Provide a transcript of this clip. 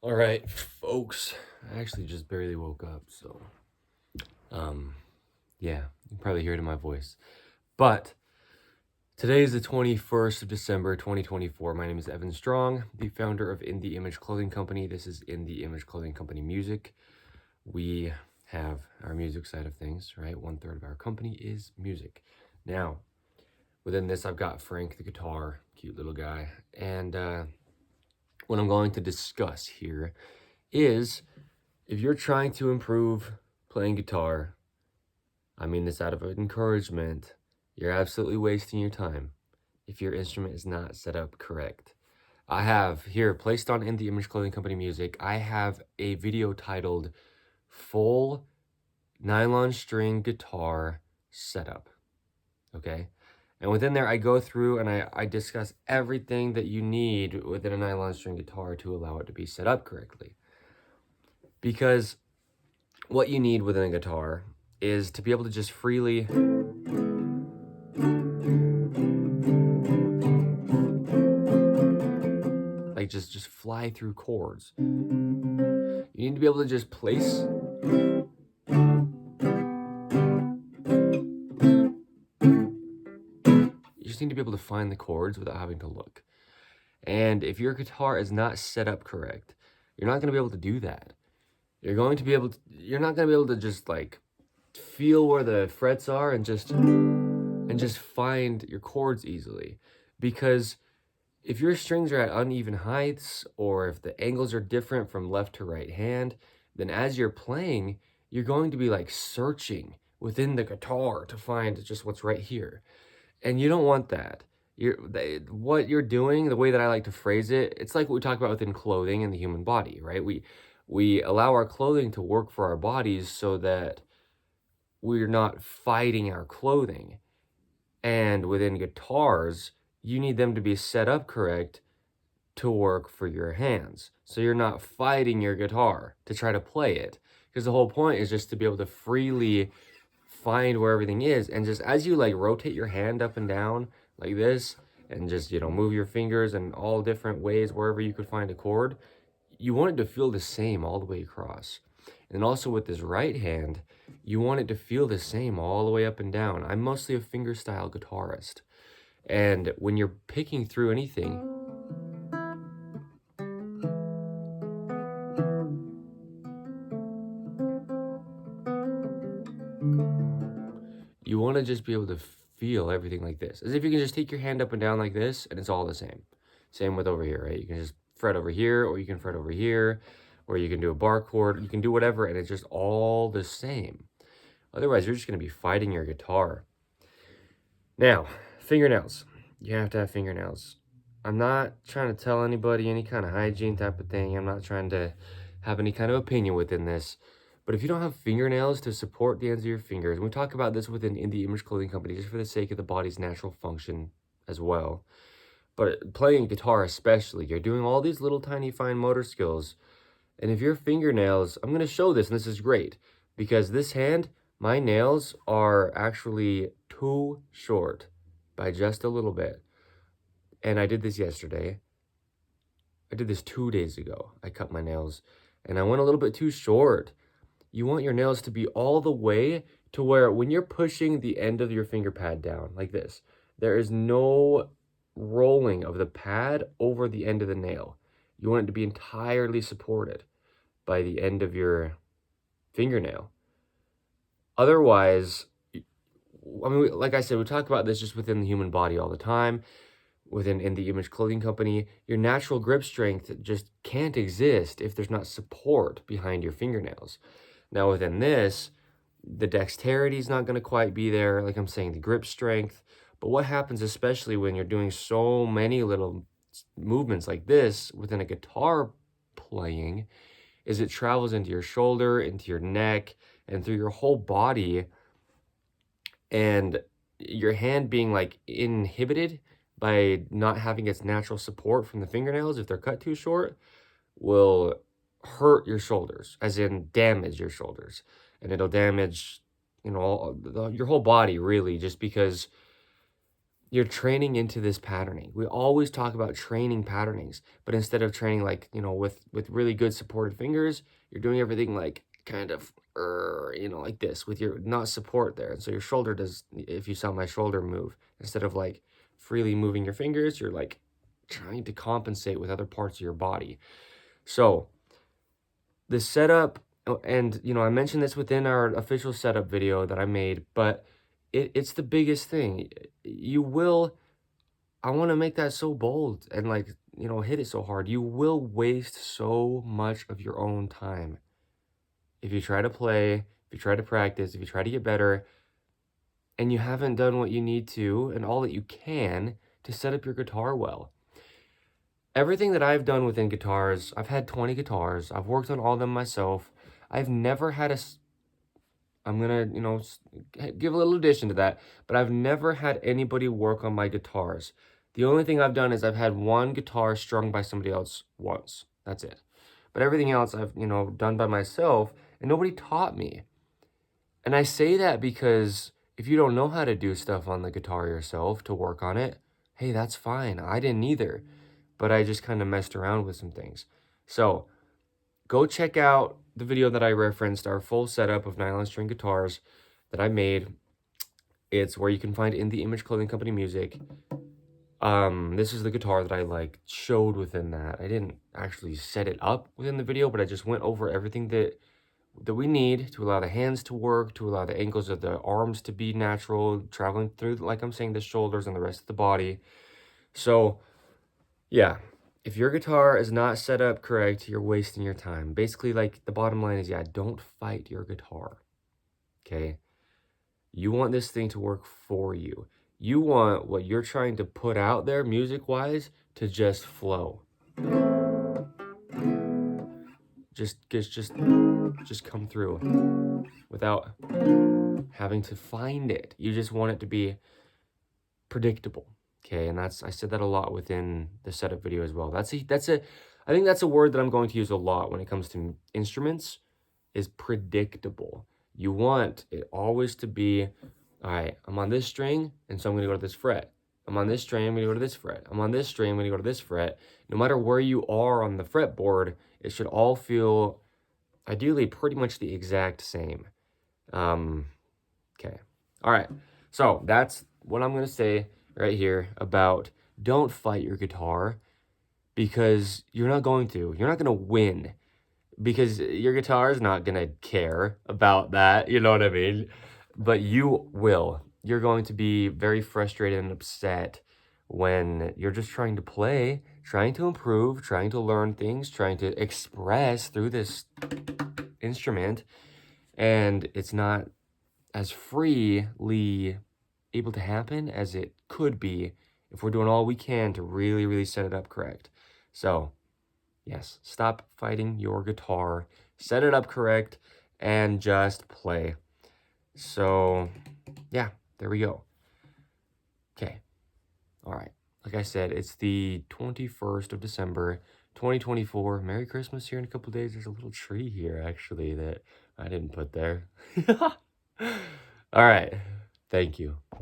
All right, folks. I actually just barely woke up, so yeah, you can probably hear it in my voice. But today is the 21st of December, 2024. My name is Evan Strong, the founder of In the Image Clothing Company. This is In the Image Clothing Company Music. We have our music side of things, right? 1/3 of our company is music. Now, within this, I've got Frank, the guitar, cute little guy, and what I'm going to discuss here is if you're trying to improve playing guitar, I mean this out of encouragement, you're absolutely wasting your time if your instrument is not set up correct. I have here, placed on In the Image Clothing Company Music, I have a video titled Full Nylon String Guitar Setup, okay? And within there, I go through and I discuss everything that you need within a nylon string guitar to allow it to be set up correctly. Because what you need within a guitar is to be able to just freely like just fly through chords. You need to be able to just place you just need to be able to find the chords without having to look. And if your guitar is not set up correct, you're not going to be able to do that. You're not going to be able to just like feel where the frets are and just find your chords easily. Because if your strings are at uneven heights, or if the angles are different from left to right hand, then as you're playing, you're going to be like searching within the guitar to find just what's right here. And you don't want that. What you're doing, the way that I like to phrase it, it's like what we talk about within clothing and the human body, right? We allow our clothing to work for our bodies so that we're not fighting our clothing. And within guitars, you need them to be set up correct to work for your hands. So you're not fighting your guitar to try to play it. Because the whole point is just to be able to freely find where everything is. And just as you like rotate your hand up and down like this, and just, move your fingers in all different ways wherever you could find a chord, you want it to feel the same all the way across. And also with this right hand, you want it to feel the same all the way up and down. I'm mostly a fingerstyle guitarist. And when you're picking through anything, you want to just be able to feel everything like this. As if you can just take your hand up and down like this, and it's all the same. Same with over here, right? You can just fret over here, or you can fret over here, or you can do a bar chord. You can do whatever, and it's just all the same. Otherwise, you're just going to be fighting your guitar. Now, fingernails. You have to have fingernails. I'm not trying to tell anybody any kind of hygiene type of thing. I'm not trying to have any kind of opinion within this. But if you don't have fingernails to support the ends of your fingers, and we talk about this within In the Image Clothing Company just for the sake of the body's natural function as well. But playing guitar especially, you're doing all these little tiny fine motor skills. And if your fingernails, I'm going to show this, and this is great, because this hand, my nails are actually too short by just a little bit. And I did this yesterday. I did this 2 days ago. I cut my nails, and I went a little bit too short. You want your nails to be all the way to where when you're pushing the end of your finger pad down like this, there is no rolling of the pad over the end of the nail. You want it to be entirely supported by the end of your fingernail. Otherwise, I mean, like I said, we talk about this just within the human body all the time. Within In the Image Clothing Company, your natural grip strength just can't exist if there's not support behind your fingernails. Now within this, the dexterity is not going to quite be there, like I'm saying, the grip strength. But what happens, especially when you're doing so many little movements like this within a guitar playing, is it travels into your shoulder, into your neck, and through your whole body, and your hand being like inhibited by not having its natural support from the fingernails if they're cut too short will hurt your shoulders, as in damage your shoulders. And it'll damage, your whole body really, just because you're training into this patterning. We always talk about training patternings, but instead of training like, you know, with really good supported fingers, you're doing everything like kind of, you know, like this with your not support there. And so your shoulder does, if you saw my shoulder move, instead of like freely moving your fingers, you're like trying to compensate with other parts of your body. So the setup, and you know, I mentioned this within our official setup video that I made, but it's the biggest thing. You will, I want to make that so bold and like, you know, hit it so hard. You will waste so much of your own time if you try to play, if you try to practice, if you try to get better, and you haven't done what you need to and all that you can to set up your guitar well. Everything that I've done within guitars, I've had 20 guitars. I've worked on all of them myself. I've never had I'm gonna, you know, give a little addition to that, but I've never had anybody work on my guitars. The only thing I've done is I've had one guitar strung by somebody else once. That's it. But everything else I've, you know, done by myself, and nobody taught me. And I say that because if you don't know how to do stuff on the guitar yourself to work on it, hey, that's fine. I didn't either, but I just kind of messed around with some things. So go check out the video that I referenced, our full setup of nylon string guitars that I made. It's where you can find In the Image Clothing Company music. This is the guitar that I like showed within that. I didn't actually set it up within the video, but I just went over everything that we need to allow the hands to work, to allow the angles of the arms to be natural, traveling through, like I'm saying, the shoulders and the rest of the body. So yeah, if your guitar is not set up correct, you're wasting your time. Basically, like, the bottom line is, yeah, don't fight your guitar, okay? You want this thing to work for you. You want what you're trying to put out there music-wise to just flow. Just come through without having to find it. You just want it to be predictable. Okay, and I said that a lot within the setup video as well. I think that's a word that I'm going to use a lot when it comes to instruments, is predictable. You want it always to be, all right, I'm on this string, and so I'm going to go to this fret. I'm on this string, I'm going to go to this fret. I'm on this string, I'm going to go to this fret. No matter where you are on the fretboard, it should all feel, ideally, pretty much the exact same. Okay, all right, so that's what I'm going to say right here about don't fight your guitar, because you're not going to. You're not going to win, because your guitar is not going to care about that. You know what I mean? But you will. You're going to be very frustrated and upset when you're just trying to play, trying to improve, trying to learn things, trying to express through this instrument, and it's not as freely able to happen as it could be if we're doing all we can to really, really set it up correct. So, yes, stop fighting your guitar, set it up correct, and just play. So, yeah, there we go. Okay, all right. Like I said, it's the 21st of December, 2024. Merry Christmas here in a couple days. There's a little tree here, actually, that I didn't put there. All right, thank you.